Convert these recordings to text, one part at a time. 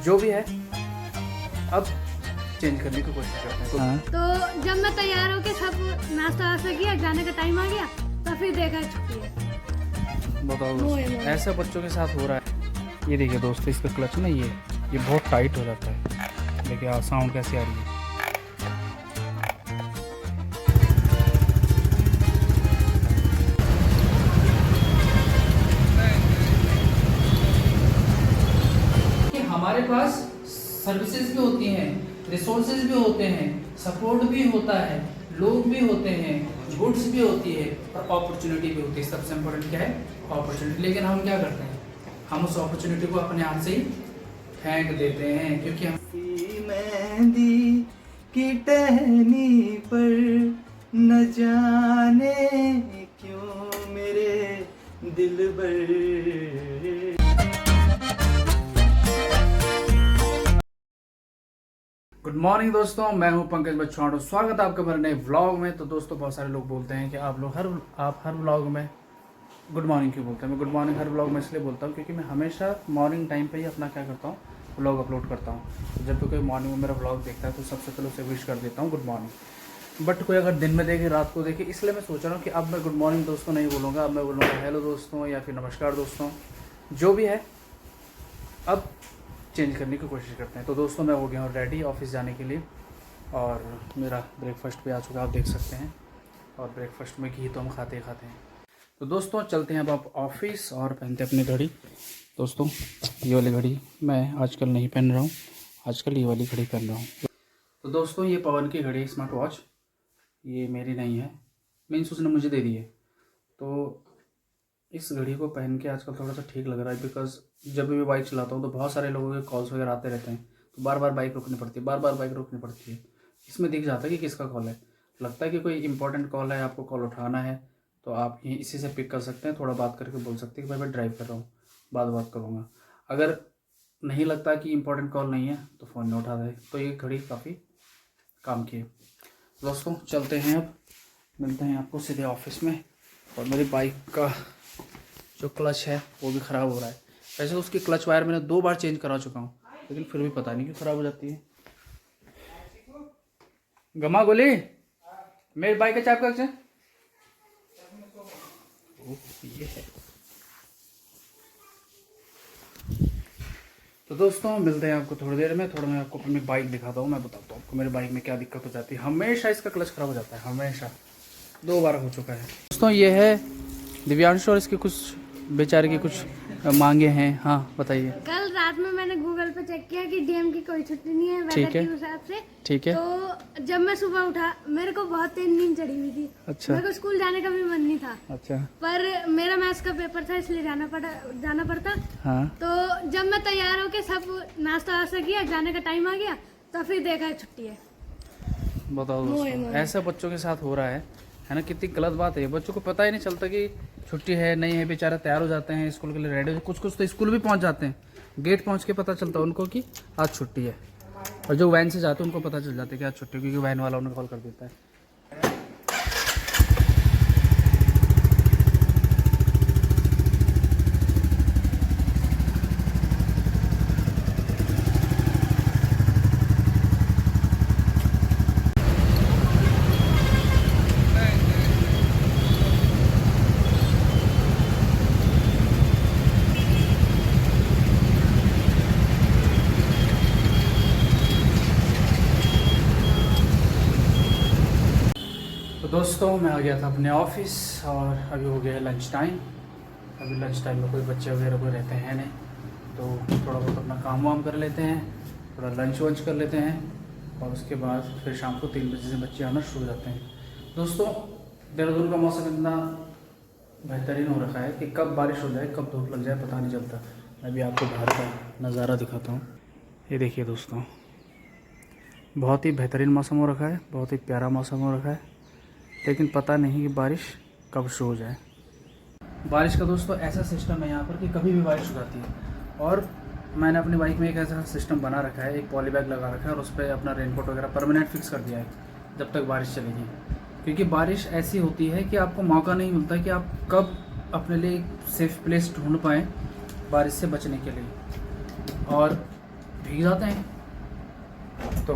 जो भी है अब चेंज करने की कोशिश करते हैं। तो जब मैं तैयार होके सब नाश्ता वास्ता किया, जाने का टाइम आ गया, तो फिर देखा छुट्टी है। बताओ दोस्तों, ऐसा बच्चों के साथ हो रहा है। ये देखिए दोस्तों, इसका क्लच ना ये बहुत टाइट हो जाता है। देखिए साउंड कैसी आ रही है। हमारे पास सर्विसेज भी होती हैं, रिसोर्सेज भी होते हैं, सपोर्ट भी होता है, लोग भी होते हैं, गुड्स भी होती है और अपॉर्चुनिटी भी होती है। सबसे इम्पोर्टेंट क्या है? अपॉर्चुनिटी। लेकिन हम क्या करते हैं? हम उस अपॉर्चुनिटी को अपने हाथ से ही फेंक देते हैं, क्योंकि हम मेहंदी की टहनी पर न जाने क्यों मेरे दिलबर। गुड मॉर्निंग दोस्तों, मैं हूं पंकज बच्चों। स्वागत है आपका मेरे नए व्लॉग में। तो दोस्तों, बहुत सारे लोग बोलते हैं कि आप हर व्लॉग में गुड मॉर्निंग क्यों बोलते हैं। मैं गुड मॉर्निंग हर व्लॉग में इसलिए बोलता हूं क्योंकि मैं हमेशा मॉर्निंग टाइम पे ही अपना क्या करता हूं, व्लॉग अपलोड करता हूं। तो जब भी कोई मॉर्निंग में मेरा व्लॉग देखता है तो सबसे पहले उसे विश कर देता हूँ गुड मॉर्निंग। बट कोई अगर दिन में देखे, रात को देखे, इसलिए मैं सोच रहा हूँ कि अब मैं गुड मॉर्निंग दोस्तों नहीं बोलूँगा। अब मैं बोलूँगा हेलो दोस्तों या फिर नमस्कार दोस्तों, जो भी है अब चेंज करने की कोशिश करते हैं। तो दोस्तों, मैं हो गया हूँ रेडी ऑफिस जाने के लिए और मेरा ब्रेकफास्ट भी आ चुका है, आप देख सकते हैं। और ब्रेकफास्ट में घी तो हम खाते ही खाते हैं। तो दोस्तों, चलते हैं अब आप ऑफिस और पहनते अपनी घड़ी। दोस्तों, ये वाली घड़ी मैं आजकल नहीं पहन रहा हूँ, आजकल ये वाली घड़ी पहन रहा हूँ। तो दोस्तों, ये पवन की घड़ी स्मार्ट वॉच, ये मेरी नहीं है, मीन्स उसने मुझे दे दी है। तो इस घड़ी को पहन के आजकल थोड़ा सा ठीक लग रहा है, बिकॉज जब भी मैं बाइक चलाता हूँ तो बहुत सारे लोगों के कॉल्स वगैरह आते रहते हैं, तो बार बार बाइक रोकनी पड़ती है, बार बार बाइक रोकनी पड़ती है। इसमें दिख जाता है कि किसका कॉल है। लगता है कि कोई इंपॉर्टेंट कॉल है, आपको कॉल उठाना है, तो आप यहीं इसी से पिक कर सकते हैं। थोड़ा बात करके बोल सकते हैं कि भाई मैं ड्राइव कर रहा हूँ, बात करूँगा। अगर नहीं लगता कि इंपॉर्टेंट कॉल नहीं है तो फ़ोन नहीं उठा दे। तो ये घड़ी काफ़ी काम की है। दोस्तों, चलते हैं, अब मिलते हैं आपको सीधे ऑफिस में। और मेरी बाइक का जो क्लच है वो भी ख़राब हो रहा है। वैसे तो उसकी क्लच वायर मैंने 2 बार चेंज करा चुका हूँ, लेकिन फिर भी पता नहीं क्यों ख़राब हो जाती है। गमा गोली, मेरी बाइक का चाबी कहाँ है? ये है। तो दोस्तों, मिलते हैं आपको थोड़ी देर में। थोड़ा मैं आपको अपनी बाइक दिखाता हूँ, मैं बताता हूँ आपको मेरी बाइक में क्या दिक्कत हो जाती है। हमेशा इसका क्लच ख़राब हो जाता है, हमेशा। 2 बार हो चुका है। दोस्तों, ये है दिव्यांशु और इसके कुछ बेचारे की कुछ मांगे हैं। हाँ बताइए। कल रात में मैंने गूगल पे चेक किया कि डीएम की कोई छुट्टी नहीं है ठीक वेदर है, के हिसाब से। ठीक है। तो जब मैं सुबह उठा, मेरे को बहुत तेज नींद चढ़ी हुई थी। अच्छा। मेरे को स्कूल जाने का भी मन नहीं था। अच्छा। पर मेरा मैथ्स का पेपर था, इसलिए जाना पड़ता। हाँ। तो जब मैं तैयार होके सब नाश्ता वास्ता किया, जाने का टाइम आ गया, तो फिर देखा छुट्टी है। बताओ दोस्तों, ऐसा बच्चों के साथ हो रहा है ना। कितनी गलत बात है। बच्चों को पता ही नहीं चलता कि छुट्टी है नहीं है, बेचारा तैयार हो जाते हैं स्कूल के लिए, रेडी हो। कुछ तो स्कूल भी पहुंच जाते हैं, गेट पहुंच के पता चलता है उनको कि आज छुट्टी है। और जो वैन से जाते हैं उनको पता चल जाता है कि आज छुट्टी है, क्योंकि वैन वाला उन्हें कॉल कर देता है। दोस्तों, मैं आ गया था अपने ऑफिस और अभी हो गया है लंच टाइम। अभी लंच टाइम में कोई बच्चे वगैरह कोई रहते हैं नहीं, तो थोड़ा बहुत अपना काम वाम कर लेते हैं, थोड़ा लंच वंच कर लेते हैं और उसके बाद फिर शाम को 3 बजे से बच्चे आना शुरू हो जाते हैं। दोस्तों, देहरादून का मौसम इतना बेहतरीन हो रखा है कि कब बारिश हो जाए, कब धूप लग जाए, पता नहीं चलता। मैं भी आपको बाहर का नज़ारा दिखाता हूँ। ये देखिए दोस्तों, बहुत ही बेहतरीन मौसम हो रखा है, बहुत ही प्यारा मौसम हो रखा है, लेकिन पता नहीं कि बारिश कब शुरू हो जाए। बारिश का दोस्तों ऐसा सिस्टम है यहाँ पर कि कभी भी बारिश हो जाती है। और मैंने अपनी बाइक में एक ऐसा सिस्टम बना रखा है, एक पॉली बैग लगा रखा है और उस पर अपना रेनकोट वगैरह परमानेंट फिक्स कर दिया है जब तक बारिश चलेगी। क्योंकि बारिश ऐसी होती है कि आपको मौका नहीं मिलता कि आप कब अपने लिए एक सेफ प्लेस ढूंढ पाएँ बारिश से बचने के लिए। और भीग जाते हैं। तो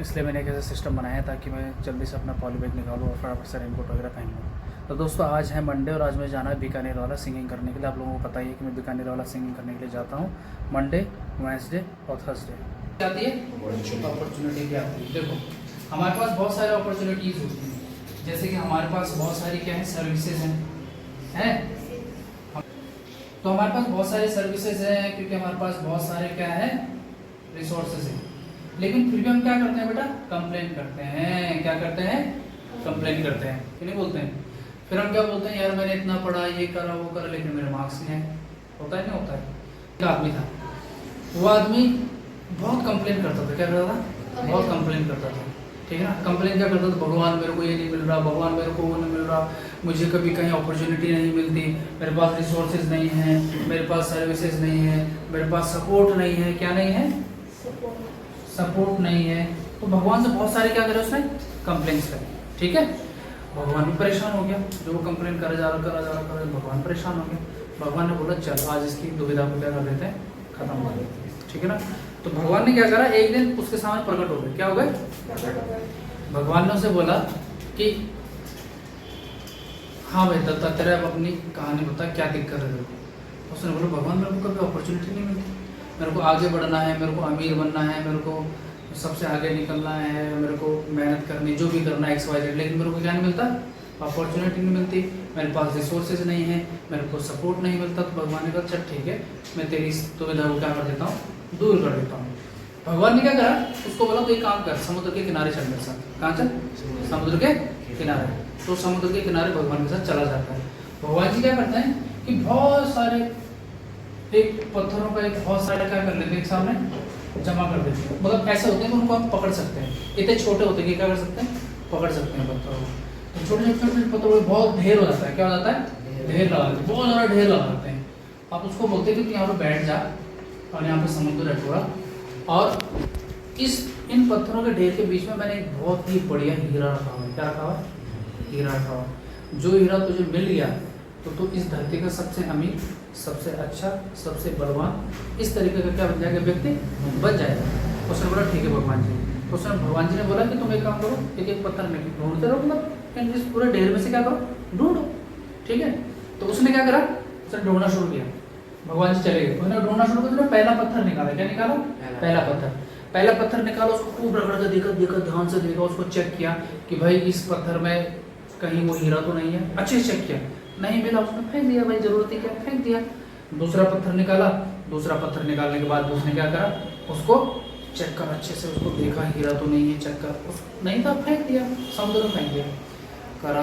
इसलिए मैंने एक ऐसा सिस्टम बनाया ताकि मैं जल्दी से अपना पॉली बैग निकालूँ और फटाफट से रेनकोट वगैरह पहन लूँ। तो दोस्तों आज है मंडे और आज मैं जाना है बीकानेर वाला सिंगिंग करने के लिए। आप लोगों को पता ही है कि मैं बीकानेर वाला सिंगिंग करने के लिए जाता हूँ मंडे, वेडनेसडे और थर्सडे। आती है अपॉर्चुनिटी क्या आती है। देखो हमारे पास बहुत सारे अपॉर्चुनिटीज़ होती हैं, जैसे कि हमारे पास बहुत सारी क्या है सर्विसेज हैं तो हमारे पास बहुत सारे सर्विसेज हैं क्योंकि हमारे पास बहुत सारे क्या है रिसोर्सेज हैं। लेकिन फिर भी हम क्या करते हैं बेटा, कंप्लेन करते हैं। क्या करते हैं, कंप्लेन करते हैं कि नहीं बोलते हैं। फिर हम क्या बोलते हैं, यार मैंने इतना पढ़ा, ये करा वो करा, लेकिन मेरे मार्क्स नहीं आए। होता है नहीं होता है। एक आदमी था, वो आदमी बहुत कंप्लेन करता था। क्या करता था, बहुत कंप्लेन करता था। ठीक है ना, कंप्लेन क्या करता था, भगवान मेरे को ये नहीं मिल रहा, भगवान मेरे को वो नहीं मिल रहा, मुझे कभी कहीं अपॉर्चुनिटी नहीं मिलती, मेरे पास रिसोर्सेज नहीं है, मेरे पास सर्विसेज नहीं है, मेरे पास सपोर्ट नहीं है। क्या नहीं है, सपोर्ट नहीं है। तो भगवान से बहुत सारे क्या करे उसने, कंप्लेंट्स करे। ठीक है, भगवान भी परेशान हो गया, जो वो कंप्लेन करे जा रहा भगवान परेशान हो गया। भगवान ने बोला चल आज इसकी दुविधा को क्या कर देते हैं, खत्म कर देते हैं। ठीक है ना, तो भगवान ने क्या करा, एक दिन उसके सामने प्रकट हो गए। क्या हो गए, भगवान ने उसे बोला कि हाँ भाई दत्ता तेरे अब अपनी कहानी बता, क्या दिक्कत है तेरे को। उसने बोला भगवान मेरे को कभी अपॉर्चुनिटी नहीं मिलती, मेरे को आगे बढ़ना है, मेरे को अमीर बनना है, मेरे को सबसे आगे निकलना है, मेरे को मेहनत करनी, जो भी करना है XYZ, लेकिन मेरे को क्या नहीं मिलता, अपॉर्चुनिटी नहीं मिलती, मेरे पास रिसोर्सेज नहीं है, मेरे को सपोर्ट नहीं मिलता। तो भगवान ने कहा चल ठीक है, मैं तेरी दुविधा को क्या कर देता हूँ, दूर कर देता हूँ। भगवान ने क्या करा, उसको बोला तो एक काम कर, समुद्र के किनारे चल मेरे साथ। कहाँ चल, समुद्र के किनारे। तो समुद्र के किनारे भगवान के साथ चला जाता है। भगवान जी क्या करते हैं कि बहुत सारे एक पत्थरों का एक बहुत सारा क्या कर लेते हैं, एक सामने जमा कर देते हैं। मतलब ऐसे होते हैं कि उनको आप पकड़ सकते हैं, इतने छोटे होते हैं कि क्या कर सकते हैं, पकड़ सकते हैं पत्थरों को। तो छोटे छोटे पत्थरों में बहुत ढेर हो जाता है। क्या हो जाता है, ढेर लगा देते, बहुत ज़्यादा ढेर लगाते हैं। आप उसको बोलते हैं कि यहाँ पर बैठ जा और यहाँ पे समुद्र है थोड़ा, और इन पत्थरों के ढेर के बीच में मैंने एक बहुत ही बढ़िया हीरा रखा हुआ है। क्या रखा हुआ है, हीरा रखा हुआ है। जो हीरा तुझे मिल गया तो तू इस धरती का सबसे अमीर, सबसे अच्छा, सबसे बलवान, इस तरीके का क्या बन जाएगा, व्यक्ति बन जाएगा। उसने बोला ठीक है भगवान जी। तो उसने भगवान जी ने बोला कि तुम एक काम करो, एक एक पत्थर में ढूंढते रहो, मतलब इस पूरे ढेर में से क्या करो, ढूंढो। ठीक है, तो उसने क्या करा, उसने ढूंढना शुरू किया। भगवान जी चले गए, उसने ढूंढना शुरू किया, पहला पत्थर निकाला। क्या निकाला, पहला पत्थर निकाला। उसको खूब रगड़ कर देखा, ध्यान से देखा, उसको चेक किया कि भाई इस पत्थर में कहीं वो हीरा तो नहीं है। अच्छे से चेक किया, नहीं मिला, उसने फेंक दिया, भाई जरूरत ही क्या, फेंक दिया। दूसरा पत्थर निकाला, दूसरा पत्थर निकालने के बाद उसने क्या करा, उसको चेक कर, अच्छे से उसको देखा, हीरा तो नहीं है, चेक कर, नहीं था, फेंक दिया, समुद्र में फेंक दिया। करा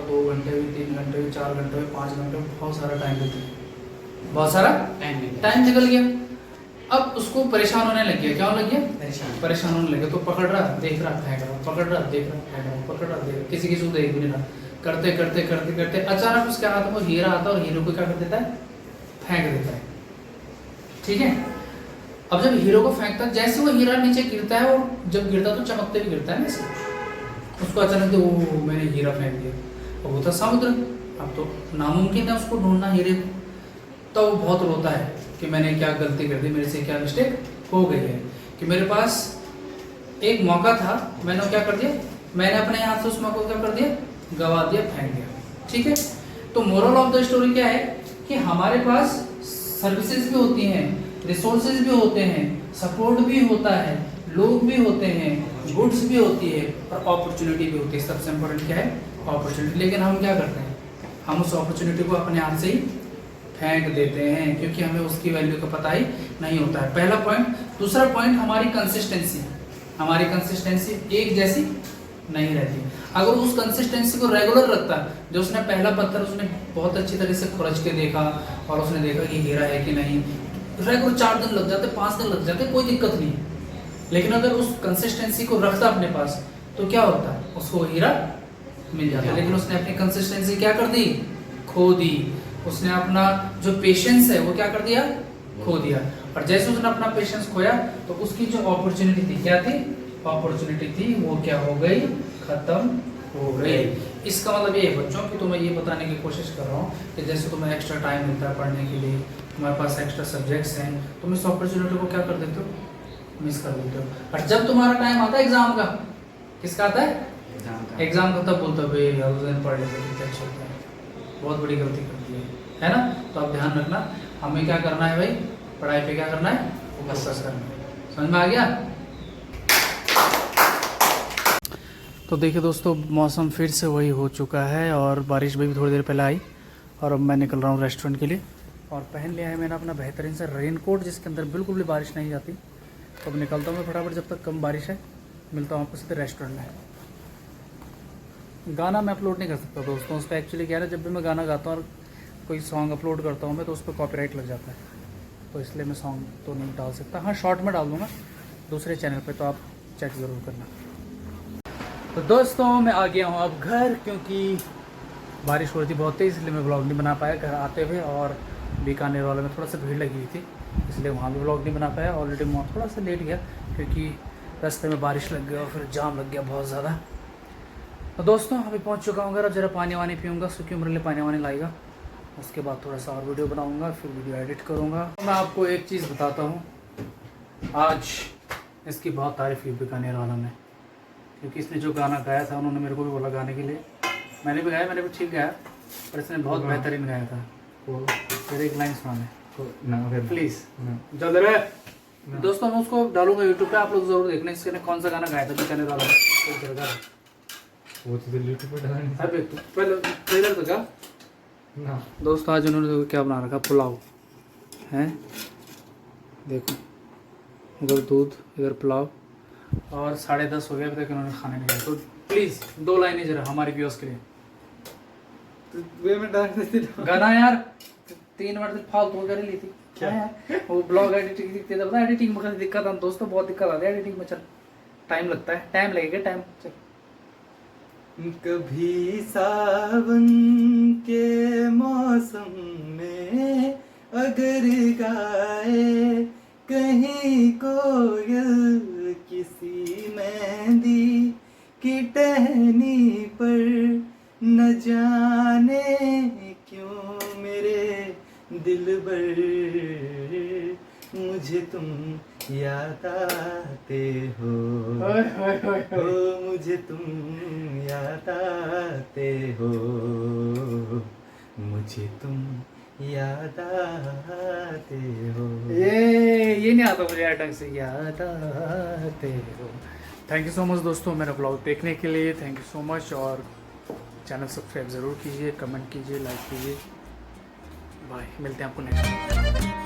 2 घंटे भी, 3 घंटे भी, 4 घंटे भी, 5 घंटे भी, बहुत सारा टाइम लेते, बहुत सारा टाइम निकल गया। अब उसको परेशान होने लग गया। क्या होने लग गया, परेशान होने लगे। तो पकड़ रहा, देख रहा, फेंक रहा, पकड़ रहा, देख रहा, फेंक रहा, पकड़ रहा, देख रहा, किसी को देख भी नहीं रहा। करते करते करते करते अचानक उसके हाथ में हीरा आता है और हीरो को क्या कर देता है, फेंक देता है। ठीक है, अब जब हीरो को फेंकता है, जैसे वो हीरा नीचे गिरता है, और जब गिरता तो चमकते भी गिरता है ना, उसको अचानक ओ मैंने हीरा फेंक दिया। और वो था समुद्र, अब तो नामुमकिन है उसको ढूंढना हीरे को। तो वो बहुत रोता है कि मैंने क्या गलती कर दी, मेरे से क्या मिस्टेक हो गई है, कि मेरे पास एक मौका था, मैंने क्या कर दिया, मैंने अपने हाथ से उस मौके को क्या कर दिया, गवा दिया, फेंक दिया। ठीक है, तो मोरल ऑफ द स्टोरी क्या है कि हमारे पास सर्विसेज भी होती हैं, रिसोर्सेज भी होते हैं, सपोर्ट भी होता है, लोग भी होते हैं, गुड्स भी होती है, और अपॉर्चुनिटी भी होती है। सबसे इम्पोर्टेंट क्या है, अपॉर्चुनिटी। लेकिन हम क्या करते हैं, हम उस अपॉर्चुनिटी को अपने हाथ से ही फेंक देते हैं, क्योंकि हमें उसकी वैल्यू का पता ही नहीं होता है। पहला पॉइंट। दूसरा पॉइंट, हमारी कंसिस्टेंसी एक जैसी नहीं रहती। अगर उस कंसिस्टेंसी को रेगुलर रखता, जो उसने पहला पत्थर उसने बहुत अच्छी तरह से खुरच के देखा और उसने देखा कि हीरा है कि नहीं, रेगुलर 4 दिन लग जाते, 5 दिन लग जाते, कोई दिक्कत नहीं। लेकिन अगर उस कंसिस्टेंसी को रखता अपने पास, तो क्या होता, उसको हीरा मिल जाता। लेकिन उसने अपनी कंसिस्टेंसी क्या कर दी, खो दी। उसने अपना जो पेशेंस है वो क्या कर दिया, खो दिया। और जैसे उसने अपना पेशेंस खोया, तो उसकी जो अपॉर्चुनिटी थी, क्या थी, अपॉर्चुनिटी थी, वो क्या हो गई, खत्म हो गई। इसका मतलब ये है बच्चों कि तुम्हें ये बताने की कोशिश कर रहा हूँ कि जैसे तुम्हें एक्स्ट्रा टाइम मिलता है पढ़ने के लिए, तुम्हारे पास एक्स्ट्रा सब्जेक्ट्स हैं, तुम इस अपॉर्चुनिटी को क्या कर देते हो, मिस कर देते हो। और जब तुम्हारा टाइम आता है एग्जाम का, किसका आता है, एग्जाम का, तब बोलते हो भाई यार उस दिन पढ़ लेते कितना अच्छा होता है। बहुत बड़ी गलती करती है ना। तो आप ध्यान रखना, हमें क्या करना है भाई, पढ़ाई पे क्या करना है, फोकस करना है। समझ में आ गया। तो देखिए दोस्तों, मौसम फिर से वही हो चुका है और बारिश भी थोड़ी देर पहले आई और अब मैं निकल रहा हूँ रेस्टोरेंट के लिए और पहन लिया है मैंने अपना बेहतरीन सा रेनकोट जिसके अंदर बिल्कुल भी बारिश नहीं जाती। तो अब निकलता हूँ मैं फटाफट, जब तक कम बारिश है। मिलता हूँ आपको सीधे रेस्टोरेंट में। गाना मैं अपलोड नहीं कर सकता दोस्तों उस पर। एक्चुअली क्या है, जब भी मैं गाना गाता हूँ और कोई सॉन्ग अपलोड करता हूँ मैं, तो उस पर कॉपीराइट लग जाता है, तो इसलिए मैं सॉन्ग तो नहीं डाल सकता। हाँ, शॉर्ट में डाल दूँगा दूसरे चैनल पे, तो आप चेक ज़रूर करना। तो दोस्तों मैं आ गया हूँ अब घर, क्योंकि बारिश हो रही थी बहुत तेज़, इसलिए मैं व्लॉग नहीं बना पाया घर आते हुए। और बीकानेर वाले में थोड़ा सा भीड़ लगी हुई थी, इसलिए वहाँ भी व्लॉग नहीं बना पाया। ऑलरेडी मैं थोड़ा सा लेट गया क्योंकि रास्ते में बारिश लग गया और फिर जाम लग गया बहुत ज़्यादा। तो दोस्तों अभी पहुँच चुका हूँ घर। अब ज़रा पानी वानी पीऊँगा, सूखी उम्र लिए पानी वानी लाएगा। उसके बाद थोड़ा सा और वीडियो बनाऊँगा, फिर वीडियो एडिट करूँगा। मैं आपको एक चीज़ बताता हूँ, आज इसकी बहुत तारीफ़ की बीकानेर वालों ने, क्योंकि इसने जो गाना गाया था, उन्होंने मेरे को भी बोला गाने के लिए। मैंने भी गाया, मैंने भी ठीक गाया, पर इसने बहुत बेहतरीन गाया था। फिर एक लाइन सुनाने प्लीज़, जल्द रहे। दोस्तों मैं उसको डालूंगा यूट्यूब पे, आप लोग जरूर देखना इसने कौन सा गाना गाया था बीकानेर वाला। वो तो यूट्यूब पे डालना है, पहले ट्रेलर तो क्या ना। दोस्तों आज उन्होंने क्या बना रखा, पुलाव है, देखो इधर दूध इधर पुलाव, और 10:30 हो गया अभी तक इन्होंने खाने नहीं खाया। तो प्लीज़ 2 लाइनें जरा हमारे व्यूअर्स के लिए। तो गाना यार 3 मिनट तक फालतू वगैरह ली थी क्या यार, वो ब्लॉग एडिटिंग दिखते थे, पता है एडिटिंग में दिक्कत है दोस्तों, बहुत दिक्कत आती है एडिटिंग में। चल टाइम लगता है, टाइम लगेगा टाइम। चल कभी सावन के मौसम में अगर गाए कहीं कोयल किसी मेहंदी की टहनी पर, न जाने क्यों मेरे दिलबर मुझे तुम याद आते हो, मुझे तुम याद आते हो, मुझे तुम याद आते हो। ये नहीं आता मुझे यार ढंग से, याद आते हो। थैंक यू सो मच दोस्तों मेरा ब्लॉग देखने के लिए, थैंक यू सो मच। और चैनल सब्सक्राइब ज़रूर कीजिए, कमेंट कीजिए, लाइक कीजिए। बाय, मिलते हैं आपको नेक्स्ट।